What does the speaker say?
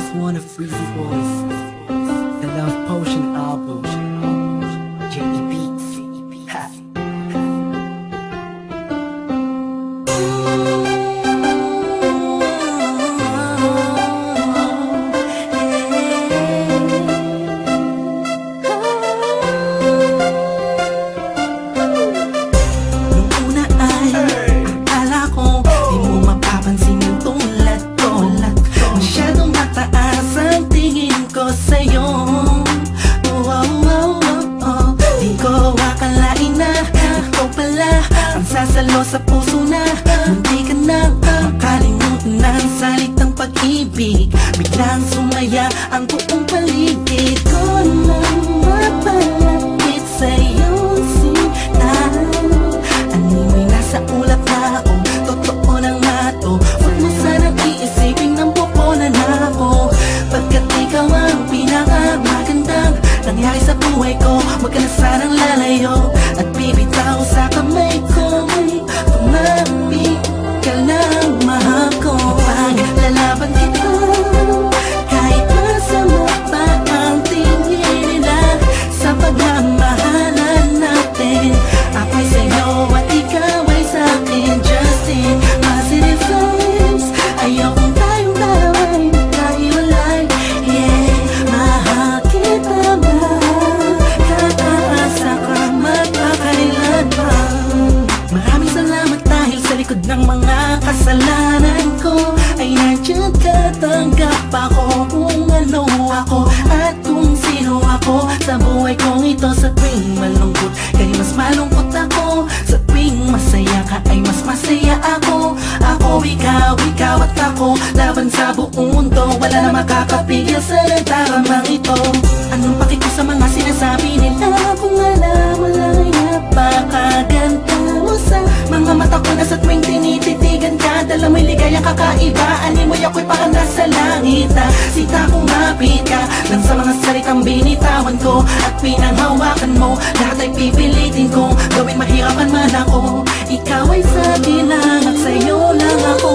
just wanna freeze your voice. The Love Potion album. J.E. Beats. Ha. Nung una ay akala ko di mo mapapansin yung tulad ko. Masyadong mataas ang tingin ko sa'yo. Di ko akalain na ikaw pala ang sasalo sa puso na munti ka nang makalimutan ng salitang pag-ibig. Biglang sumaya ang buong paligid ko nang mapalapit sa'yo sinta. Animoy nasa ulap na ako, totoo lang na to. Huwag mo sanang iisipin ng pupunan ako, pagkat ikaw ang pinakamagandang nangyari sa buhay ko. Huwag ka na sanang lalayo at bibitaw sa kamay ko. Tumapit ka lang, mahal ko. Paglalaban kita kahit masama pa ang tingin nila sa pagmamahalan natin. Ako'y sa'yo at ikaw ay sa'kin. Just in positive vibes, ayokong tayong dalawa'y magkahiwalay. Yeah, mahal kita ba? Kataasa ka magpakailan pa. Maraming salamat dahil sa likod ng mga kasalanan ko ay nandiyan ka, tanggap ako kung ano ako at kung sino ako sa buhay kong ito. Sa tuwing malungkot kay mas malungkot ako, sa tuwing masaya ka ay mas masaya ako. Ako, ikaw at ako, laban sa buong mundo. Wala na makakapigil sa nagdaramang ito. Anong paki ko sa mga sinasabi nila kung alam mo lang ay napakaganda mo sa mga mata ko na sa tuwing tinititigan ka. Dala mo'y ligayang kakaiba, animoy ako'y parang nasa langit na sita kumapit ka lang sa mga salitang binitawan ko at pinanghawakan mo. Lahat ay pipilitin kong gawin mahirapan man ako. Ikaw ay sa akin lang at sa'yo lang ako.